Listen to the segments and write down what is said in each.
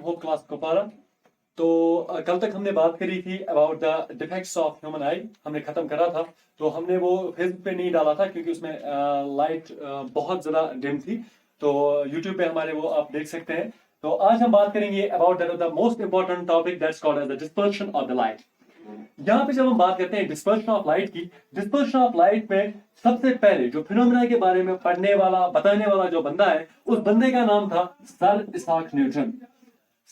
Hope class को पारा। तो कल तक हमने बात करी थी about the defects of human आई, हमने खत्म करा था। तो हमने वो फेसबुक पे नहीं डाला था क्योंकि उसमें लाइट बहुत ज्यादा डिम थी। तो यूट्यूब पे हमारे वो आप देख सकते हैं। तो आज हम बात करेंगे about the most important topic that's called as the dispersion of the light. यहाँ पे जब हम बात करते हैं डिस्पर्शन ऑफ लाइट की, डिस्पर्शन ऑफ लाइट में सबसे पहले जो फिनोमेना के बारे में पढ़ने वाला बताने वाला जो बंदा है, उस बंदे का नाम था sir Isaac Newton.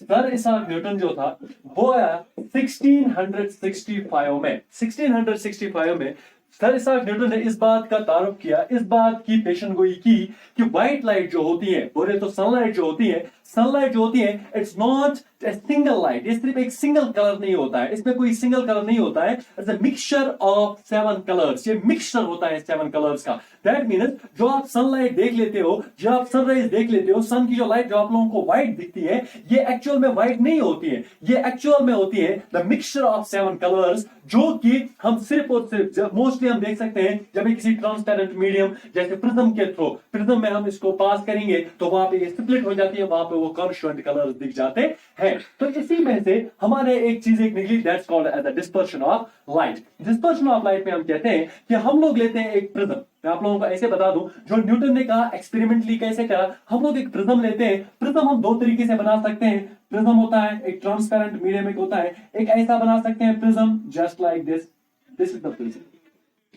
Sir Isaac Newton जो था वो आया 1665 में। 1665 में सर इसाक न्यूटन ने इस बात का तारुफ किया, इस बात की पेशनगोई की कि व्हाइट लाइट जो होती है, बोले तो सनलाइट जो होती है, सनलाइट जो होती है it's not a single light. ये सिर्फ एक सिंगल कलर नहीं होता है, इसमें कोई सिंगल कलर नहीं होता है, it's a mixture of 7 colours. ये मिक्सचर होता है 7 कलर्स का। दैट मीन्स जो आप सनलाइट देख लेते हो, जो आप सनराइज देख लेते हो, सन की जो लाइट जो आप लोगों को व्हाइट दिखती है, ये एक्चुअल में व्हाइट नहीं होती है, ये एक्चुअल में होती है द मिक्सचर ऑफ 7 कलर्स, जो कि हम सिर्फ और सिर्फ मोस्टली हम देख सकते हैं जब किसी ट्रांसपेरेंट मीडियम जैसे प्रिज्म के थ्रू, प्रिज्म में हम इसको पास करेंगे तो वहां पे ये स्प्लिट हो जाती है, वहां पे वो कॉन्स्टेंट कलर्स दिख जाते हैं। तो इसी में से हमारे एक चीज एक निकली, that's called as the dispersion of light. Dispersion of light में हम कहते हैं कि हम लोग लेते हैं एक प्रिज्म। मैं आप लोगों को ऐसे बता दूं, जो न्यूटन ने कहा एक्सपेरिमेंटली कैसे करा, हम लोग एक प्रिज्म लेते हैं। प्रिज्म हम दो तरीके से बना सकते हैं। प्रिज्म होता है एक ट्रांसपेरेंट मीडियम, एक होता है एक ऐसा बना सकते हैं prism just like this, this is the prism.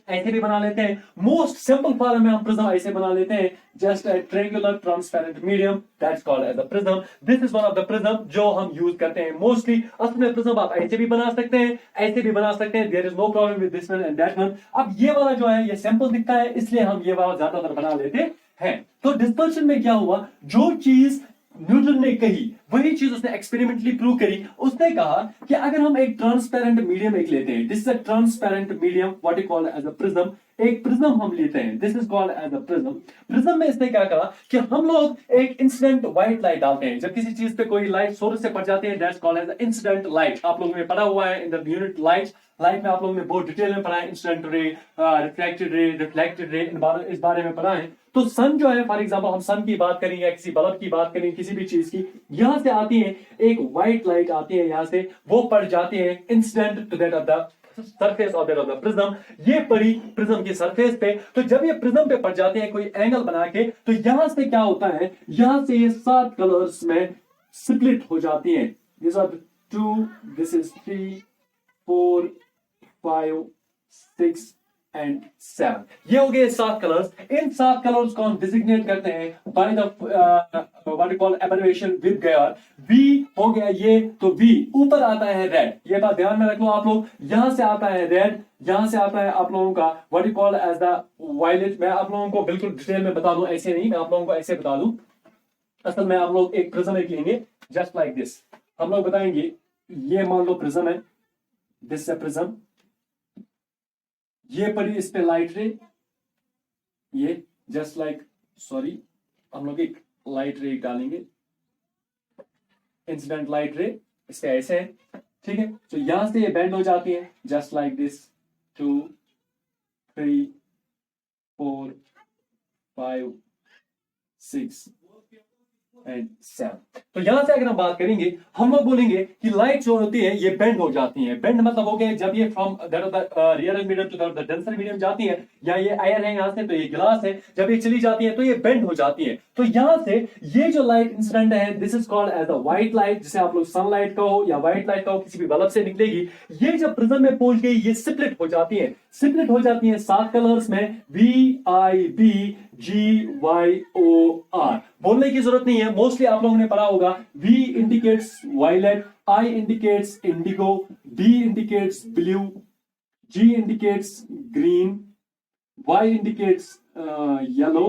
ऐसे भी बना लेते हैं, मोस्ट सिंपल फॉर्म में हम प्रिज्म ऐसे बना लेते हैं, just a triangular transparent medium, that's called as a prism. This is one of the prism जो हम यूज करते हैं मोस्टली। असल में प्रिज्म आप ऐसे भी बना सकते हैं, ऐसे भी बना सकते हैं, there is no problem with this one and that one. अब ये वाला जो है ये सिंपल दिखता है, इसलिए हम ये वाला ज्यादातर बना लेते हैं। तो डिस्पर्शन में क्या हुआ, जो चीज न्यूटन ने कही वही चीज उसने एक्सपेरिमेंटली प्रूव करी। उसने कहा कि अगर हम एक ट्रांसपेरेंट मीडियम एक लेते हैं, this is a transparent medium, what you call as a prism. एक प्रिज्म हम लेते हैं, this is called as a prism. Prism में इसने क्या कहा कि हम लोग एक इंसिडेंट व्हाइट लाइट डालते हैं। जब किसी चीज पे कोई लाइट सोर्स से पड़ जाती है, that's called as incident light. आप लोगों ने पढ़ा हुआ है in the unit light. Light में आप लोगों ने बहुत डिटेल में पढ़ा है, incident ray, reflected ray, reflected ray, इस बारे में पढ़ा है। तो सन जो है, फॉर एग्जांपल हम सन की बात करें या किसी बल्ब की बात करें, किसी भी चीज की, यहां से आती है एक व्हाइट लाइट आती है, यहां से वो पड़ जाती है incident to that of the surface of that of the prism. ये पड़ी प्रिज्म की सरफेस पे। तो जब ये प्रिज्म पे पड़ जाते हैं कोई एंगल बना के, तो यहां से क्या होता है, यहां से ये 7 कलर्स में स्प्लिट हो जाती हैं। This are 2, this is 3, 4, 5, 6 and 7। ये हो गए 7 कलर्स। इन 7 कलर्स को हम डिजिग्नेट करते हैं by the what you call abbreviation with गैर। वी हो गया ये, तो वी ऊपर आता है रेड, ये बात ध्यान में रख लो आप लोग। यहां से आता है रेड, यहां से आता है आप लोगों का what you call as the violet. मैं आप लोगों को बिल्कुल डिटेल में बता दूं, ऐसे नहीं, मैं आप लोगों को ऐसे बता दूं। असल में आप लोग एक प्रिज्म एक लेंगे जस्ट लाइक दिस। हम लोग बताएंगे ये मान लो प्रिज्म है, दिस है प्रिज्म, ये पड़ी इस पे लाइट रे, ये जस्ट लाइक, सॉरी, हम लोग एक लाइट रे डालेंगे, इंसिडेंट लाइट रे, इस पे ऐसे है, ठीक है। तो यहां से ये बेंड हो जाती है जस्ट लाइक दिस, 2, 3, 4, 5, 6 एंड 7। तो यहां से अगर हम बात करेंगे, हम लोग बोलेंगे कि लाइट जो होती है ये बेंड हो जाती है। बेंड मतलब हो गया जब ये from that of the rare medium to the denser medium जाती है, या ये आयर है यहां से, तो ये ग्लास है, जब ये चली जाती है तो ये बेंड हो जाती है। तो यहां से ये जो लाइट इंसिडेंट है, this is called as a white light, जिसे आप लोग सनलाइट कहो या व्हाइट लाइट कहो, किसी भी बल्ब से निकलेगी। ये जब प्रिज्म में पहुंच गई, ये स्प्लिट हो जाती है, स्प्लिट हो जाती है 7 कलर्स में, VIBGYOR। बोलने की जरूरत नहीं है, मोस्टली आप लोगों ने पढ़ा होगा। V indicates violet, I indicates indigo, D indicates blue, G indicates green, Y indicates yellow,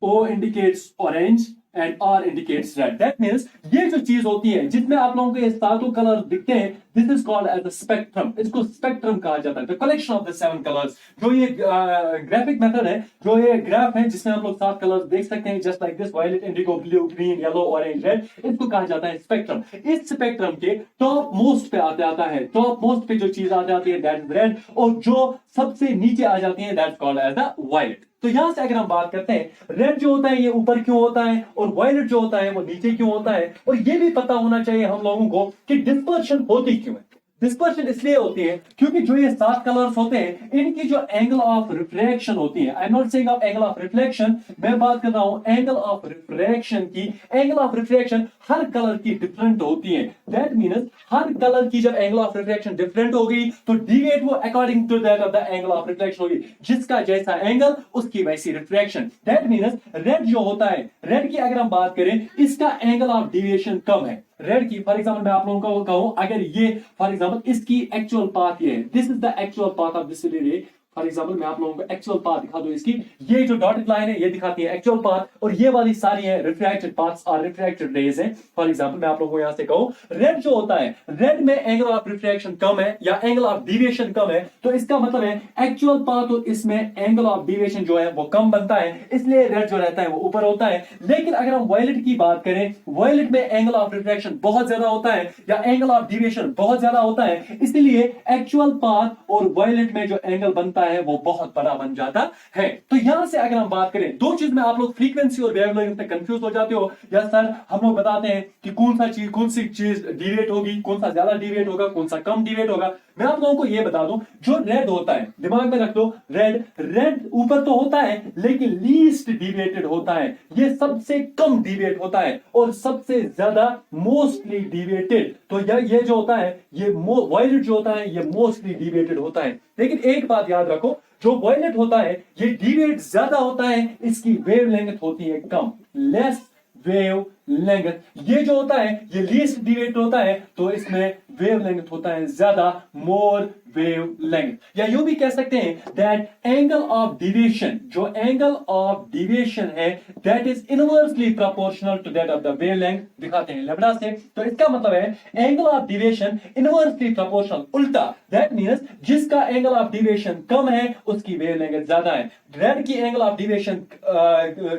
O indicates orange and R indicates red. That means ये जो चीज होती है जिसमें आप लोगों को ये सातों कलर दिखते हैं, this is called as a spectrum, इसको स्पेक्ट्रम कहा जाता है, the collection of the 7 colours. जो ये ग्राफिक मेथड है, जो ये ग्राफ है जिसमें हम लोग 7 कलर्स देख सकते हैं, just like this, violet, indigo, blue, green, yellow, orange, red, इसको कहा जाता है स्पेक्ट्रम। इस स्पेक्ट्रम के टॉप मोस्ट पे आते आता है, टॉप मोस्ट पे जो चीज आते आती है दैट इज रेड, और जो सबसे नीचे आ जाती है that's called as the violet. तो यहां से अगर हम बात करते हैं, रेड जो होता है ये ऊपर क्यों होता है, और वायलेट जो होता है वो नीचे क्यों होता है, और ये भी पता होना चाहिए हम लोगों को कि डिस्पर्शन होती क्यों है। डिस्पर्शन इसलिए होती है क्योंकि जो ये 7 कलर्स होते हैं, इनकी जो एंगल ऑफ रिफ्रैक्शन होती है, I am not saying of angle of reflection, मैं बात कर रहा हूं एंगल ऑफ रिफ्रैक्शन की। Angle of refraction her colour की डिफरेंट होती है, दैट मीन्स हर कलर की जब एंगल ऑफ रिफ्रैक्शन डिफरेंट होगी तो डिविएट वो according to that of the angle of reflection होगी, जिसका जैसा एंगल उसकी वैसी रिफ्रैक्शन। दैट मीन्स रेड जो होता है, रेड की अगर हम बात करें, इसका एंगल ऑफ डिविएशन कम है। रेड की फॉर एग्जाम्पल मैं आप लोगों को कहूं, अगर ये फॉर एग्जाम्पल इसकी एक्चुअल पाथ ये है, this is the actual path of this रे, फॉर एग्जाम्पल मैं आप लोगों को एक्चुअल पाथ दिखा दूं इसकी, ये जो डॉटेड लाइन है ये दिखाती है एक्चुअल पाथ, और ये वाली सारी है रिफ्रैक्टेड पाथ्स और रिफ्रैक्टेड रेज है। फॉर एग्जाम्पल मैं आप लोगों को यहां से कहूं, रेड जो होता है, रेड में एंगल ऑफ रिफ्रैक्शन कम है या एंगल ऑफ डिविएशन कम है, तो इसका मतलब है एक्चुअल पाथ और इसमें एंगल ऑफ डिविएशन जो है वो कम बनता है, इसलिए रेड जो रहता है वो ऊपर होता है। लेकिन अगर हम वायलेट की बात करें, वायलेट में एंगल ऑफ रिफ्रैक्शन बहुत ज्यादा होता है या एंगल ऑफ डिविएशन बहुत ज्यादा होता है, इसलिए एक्चुअल पाथ और वायलेट में जो एंगल बनता है वो बहुत बड़ा बन जाता है। तो यहां से अगर हम बात करें, दो चीज में आप लोग फ्रीक्वेंसी और वेवलेंथ में कंफ्यूज हो जाते हो, या सर हम लोग बताते हैं कि कौन सी चीज डिविएट होगी, कौन सा ज्यादा डिविएट होगा, कौन सा कम डिविएट होगा। मैं आप लोगों को यह बता दूं, जो रेड होता है, दिमाग में रख लो, रेड ऊपर तो होता है लेकिन लीस्ट डिविएटेड होता है, ये सबसे कम डिविएट होता है, और सबसे ज्यादा मोस्टली डिविएटेड। तो ये जो होता है, ये वायलेट जो होता है ये मोस्टली डिविएटेड होता है। लेकिन एक बात याद रखो, जो वायलेट होता है ये डिविएट ज्यादा होता है, इसकी वेवलेंथ होती है कम, लेस वेव लेंथ। ये जो होता है ये लीस्ट डिविएट होता है, तो इसमें वेवलेंथ होता है ज्यादा, मोर वेव लेंथ। या यूं भी कह सकते हैं दैट एंगल ऑफ डिविएशन, जो एंगल ऑफ डिविएशन है that is inversely proportional to that of the wavelength. दिखाते हैं लैम्डा से, तो इसका मतलब है angle of deviation inversely proportional, उल्टा, दैट मींस जिसका एंगल ऑफ डिविएशन कम है उसकी वेवलेंथ ज्यादा है। रेड की एंगल ऑफ डिविएशन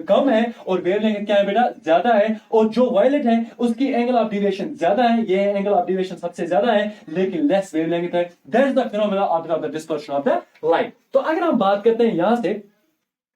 कम है और वेवलेंथ क्या है बेटा, ज्यादा है, और जो वायलेट है उसकी एंगल ऑफ डिविएशन ज्यादा है, ये एंगल ऑफ डिविएशन सबसे ज्यादा है लेकिन लेस वेवलेंथ है। That is the phenomena of the dispersion of the light. तो अगर हम बात करते हैं यहां से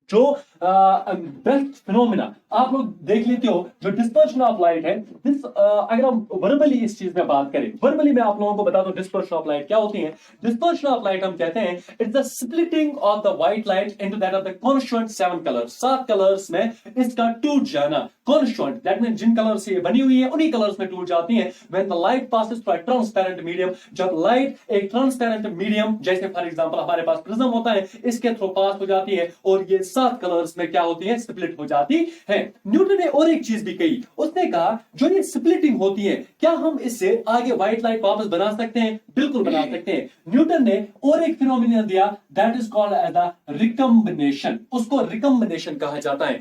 जो बेस्ट फिनोमिना आप लोग देख लेते हो, जो डिस्पर्शन ऑफ लाइट है, अगर हम वर्बली इस चीज में बात करें, वर्बली मैं आप लोगों को बता दूं डिस्पर्शन ऑफ लाइट क्या होती है। डिस्पर्शन ऑफ लाइट हम कहते हैं it's the splitting of the white light into that of the constituent 7 colours, 7 colours में इसका टूट जाना। कॉन्स्टिट्यूएंट दैट मींस जिन कलर से ये बनी हुई है उन्हीं कलर्स में टूट जाती है। When the light passes through a transparent medium, जब लाइट एक ट्रांसपेरेंट मीडियम जैसे फॉर एग्जांपल हमारे पास प्रिज्म होता है, इसके थ्रू पास हो जाती है और ये 7 कलर्स में क्या होती है, स्प्लिट हो जाती है। न्यूटन ने और एक चीज भी कही, उसने कहा जो ये स्प्लिटिंग होती है, क्या हम इससे आगे व्हाइट लाइट वापस बना सकते हैं? बिल्कुल बना सकते हैं। न्यूटन ने और एक फिनोमिना दिया that is called as the recombination, उसको रिकम्बिनेशन कहा जाता है।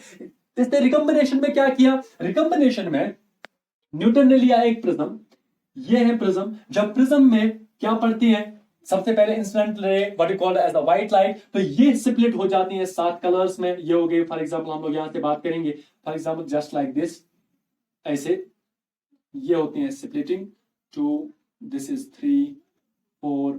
इसने रिकम्बिनेशन में क्या किया, रिकम्बिनेशन में न्यूटन ने लिया एक प्रिज्म, ये है प्रिज्म, जब प्रिज्म में क्या पड़ती है, सबसे पहले incident ray what you called as a white light, तो ये स्प्लिट हो जाती है 7 कलर्स में। ये हो गए फॉर एग्जांपल, हम लोग यहां से बात करेंगे for example just like this, ऐसे ये होती है स्प्लिटिंग, 2 दिस इज 3 4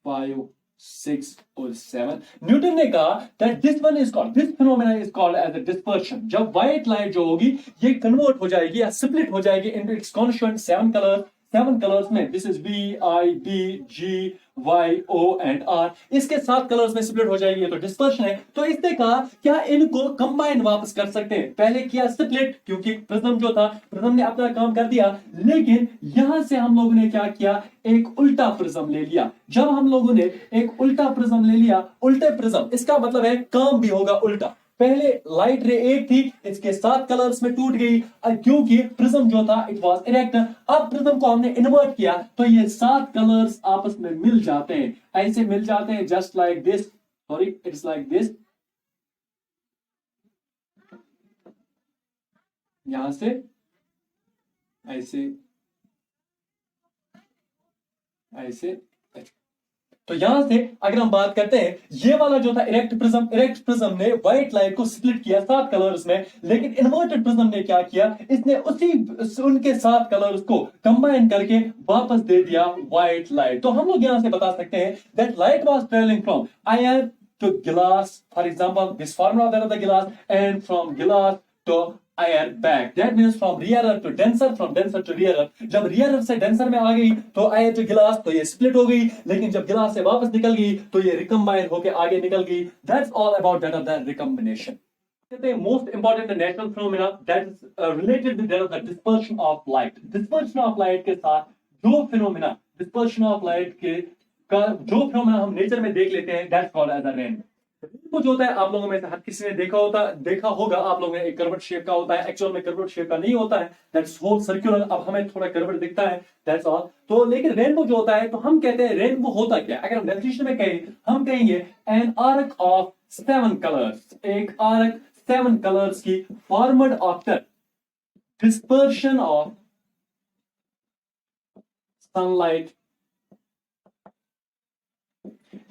5 6 और 7। न्यूटन ने कहा that this one is called, this phenomena is called as a dispersion. जब व्हाइट लाइट जो होगी ये कन्वर्ट हो जाएगी या स्प्लिट हो जाएगी इनटू इट्स कॉन्स्टिट्यूएंट 7 कलर्स में, this is B I D G Y O and R, इसके 7 कलर्स में स्प्लिट हो जाएगी, तो डिस्पर्शन है। तो इसने कहा क्या इनको कंबाइन वापस कर सकते हैं? पहले किया स्प्लिट क्योंकि प्रिज्म जो था, प्रिज्म ने अपना काम कर दिया, लेकिन यहां से हम लोगों ने क्या किया, एक उल्टा प्रिज्म ले लिया। जब हम लोगों ने एक उल्टा प्रिज्म ले लिया, उल्टे प्रिज्म, इसका मतलब है काम भी होगा उल्टा। पहले लाइट रे एक थी, इसके 7 कलर्स में टूट गई क्योंकि प्रिज्म जो था इट वाज इरेक्ट। अब प्रिज्म को हमने इन्वर्ट किया तो ये 7 कलर्स आपस में मिल जाते हैं, ऐसे मिल जाते हैं just like this, sorry it's like this, यहां से ऐसे ऐसे। तो यहां से अगर हम बात करते हैं, ये वाला जो था इरेक्ट प्रिज्म ने व्हाइट लाइट को स्प्लिट किया 7 कलर्स में, लेकिन इन्वर्टेड प्रिज्म ने क्या किया, इसने उनके 7 कलर्स को कंबाइन करके वापस दे दिया व्हाइट लाइट। तो हम लोग यहां से बता सकते हैं that light was travelling from iron to glass, for example, this formula that of the glass, and from glass to air back. That means from rarer to denser, from denser to rarer. जब rarer से denser में आ गई तो air to glass, तो ये split हो गई, लेकिन जब glass से वापस निकल गई तो ये recombine होके आगे निकल गई। That's all about that of the recombination. The most important natural phenomena that is related to that of the dispersion of light. Dispersion of light के साथ जो phenomena dispersion of light के का जो फिनोमेना हम नेचर में देख लेते हैं, that's called as a rain. Rainbow जो होता है, आप लोगों में से हर किसी ने देखा होगा, आप लोगों ने एक कर्व्ड शेप का होता है, एक्चुअल में कर्व्ड शेप का नहीं होता है, दैट्स होल सर्कुलर। अब हमें थोड़ा कर्व्ड दिखता है, दैट्स ऑल। तो लेकिन रेनबो जो होता है, तो हम कहते हैं रेनबो होता क्या, अगर हम डेफिनेशन में कहें, हम कहेंगे एन आर्क ऑफ 7 कलर्स, एक आर्क 7 कलर्स की formed after dispersion of sunlight.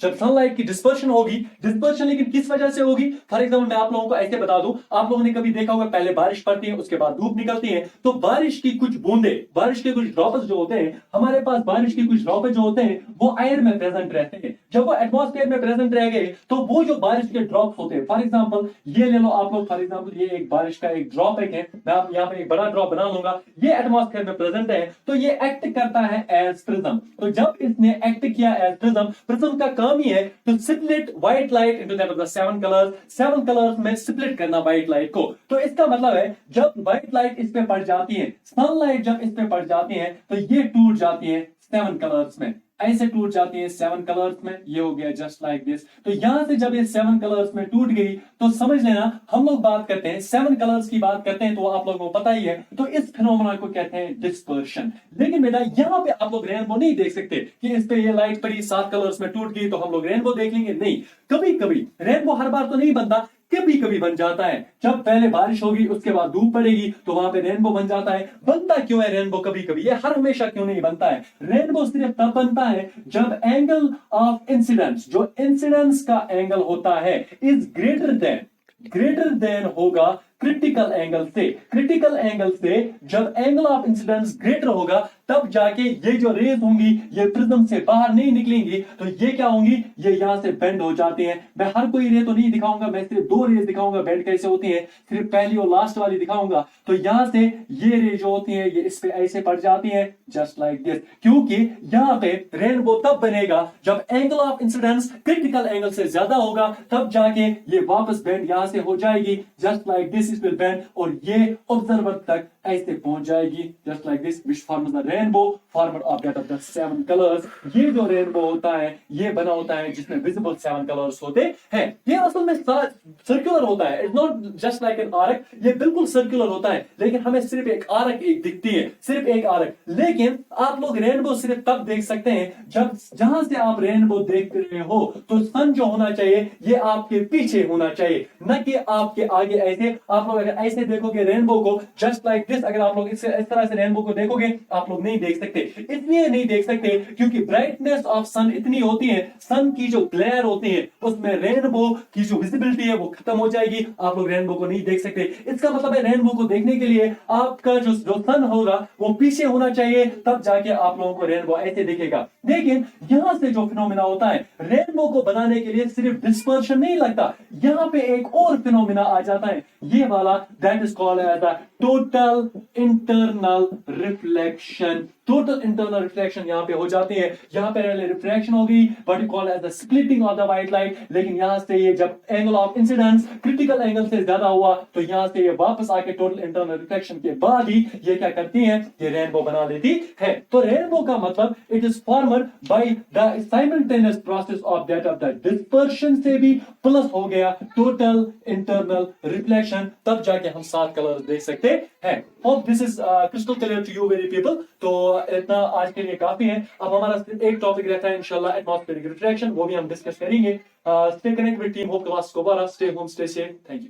जब सनलाइट की डिस्पर्शन होगी, डिस्पर्शन लेकिन किस वजह से होगी, फॉर एग्जाम्पल मैं आप लोगों को ऐसे बता दूं, आप लोगों ने कभी देखा होगा पहले बारिश पड़ती है, उसके बाद धूप निकलती है, तो बारिश की कुछ बूंदे, बारिश के कुछ ड्रॉप्स जो होते हैं, हमारे पास बारिश के कुछ ड्रॉप्स जो होते हैं वो एयर में प्रेजेंट रहते हैं। जब वो एटमॉस्फेयर में प्रेजेंट रह गए तो वो जो बारिश के ड्रॉप्स होते हैं, फॉर एग्जाम्पल ये ले लो आप लोग, फॉर एग्जाम्पल ये एक बारिश का एक ड्रॉप है, मैं आप यहाँ पे एक बड़ा ड्रॉप बना लूंगा, ये एटमॉस्फेयर में प्रेजेंट है, तो ये एक्ट करता है एज प्रिज्म। तो जब इसने एक्ट किया एज प्रिज्म, प्रिज्म का काम ही है to split white light into that of the 7 colours, 7 colours में स्प्लिट करना व्हाइट लाइट को। तो इसका मतलब है जब व्हाइट लाइट इस पे पड़ जाती है, सनलाइट जब इस पे पड़ जाती है, तो ये टूट जाती है 7 कलर्स में, ऐसे टूट जाती है 7 कलर्स में, ये हो गया जस्ट लाइक दिस। तो यहां से जब ये 7 कलर्स में टूट गई, तो समझ लेना हम लोग बात करते हैं 7 कलर्स की बात करते हैं, तो आप लोगों को पता ही है, तो इस फिनोमेना को कहते हैं डिस्पर्शन। लेकिन बेटा यहां पे आप लोग रेनबो नहीं देख सकते कि इस पे ये लाइट पड़ी 7 कलर्स में टूट गई तो हम लोग रेनबो देख लेंगे, नहीं। कभी कभी रेनबो हर बार तो नहीं बनता, कभी कभी बन जाता है। जब पहले बारिश होगी उसके बाद धूप पड़ेगी तो वहां पे रेनबो बन जाता है। बनता क्यों है रेनबो कभी कभी, ये हर हमेशा क्यों नहीं बनता है। रेनबो सिर्फ तब बनता है जब एंगल ऑफ इंसिडेंस, जो इंसिडेंस का एंगल होता है, इज ग्रेटर देन होगा क्रिटिकल एंगल से। क्रिटिकल एंगल से जब एंगल ऑफ इंसिडेंस ग्रेटर होगा, तब जाके ये जो रेज होंगी ये प्रिज्म से बाहर नहीं निकलेंगी, तो ये क्या होंगी, ये यहां से बेंड हो जाती हैं। मैं हर कोई रे तो नहीं दिखाऊंगा, मैं सिर्फ 2 रेज दिखाऊंगा बेंड कैसे होती है, सिर्फ पहली और लास्ट वाली दिखाऊंगा। तो यहां से ये रे जो होती है ये इस पे ऐसे पड़ जाती है जस्ट लाइक दिस, क्योंकि यहां पे रेनबो तब बनेगा जब angle of incidence critical angle से ज्यादा होगा, तब जाके ये वापस बेंड यहां से हो जाएगी जस्ट लाइक दिस, इस विल बेंड और ये ऑब्जर्वर तक ऐसे पहुंच जाएगी just like this, which forms the rainbow formed of that of the 7 colours. ये जो रेनबो होता है ये बना होता है जिसमें विजिबल 7 कलर्स होते हैं। ये असल में सर्कुलर होता है, it's not just like an arc, ये बिल्कुल सर्कुलर होता है, लेकिन हमें सिर्फ एक आर्क एक दिखती है, सिर्फ एक आर्क। लेकिन आप लोग रेनबो सिर्फ तब देख सकते हैं जब जहां से आप रेनबो देख रहे हो तो सन जो होना चाहिए ये आपके पीछे होना चाहिए, न कि आपके आगे। ऐसे आप लोग अगर ऐसे देखोगे रेनबो को जस्ट लाइक दिस, अगर आप लोग इस तरह से रेनबो को देखोगे आप लोग नहीं देख सकते। इसलिए नहीं देख सकते क्योंकि ब्राइटनेस ऑफ सन इतनी होती है, सन की जो ग्लेयर होती है उसमें रेनबो की जो विजिबिलिटी है वो खत्म हो जाएगी, आप लोग रेनबो को नहीं देख सकते। इसका मतलब है रेनबो को देखने के लिए आपका जो सन होगा वो पीछे होना चाहिए, तब जाके आप लोगों को रेनबो ऐसे दिखेगा। लेकिन यहां से जो फिनोमिना होता है, रेनबो को बनाने के लिए सिर्फ डिस्पर्शन नहीं लगता, यहां पे एक और फिनोमिना आ जाता है, ये वाला, that is called as the total internal reflection. Total internal reflection यहां पे हो जाती है, यहां पे रिफ्रैक्शन होगी what you call as the splitting of the white light, लेकिन यहां से ये जब angle of incidence critical angle से ज्यादा हुआ तो यहां से ये वापस आके टोटल इंटरनल रिफ्लेक्शन के बाद ही ये क्या करती है, ये रेनबो बना लेती है। तो रेनबो का मतलब it is formed by the simultaneous process of that of the dispersion से भी प्लस हो गया टोटल इंटरनल रिफ्लेक्शन, तब जाके हम 7 कलर्स देख सकते हैं। Hope this is crystal clear to you very people. तो इतना आज के लिए काफी है। अब हमारा सिर्फ एक टॉपिक रहता है इंशाल्लाह, एटमॉस्फेरिक रिफ्रैक्शन, वो भी हम डिस्कस करेंगे। Stay connect with team hope class को बारा, stay home, stay safe, thank you.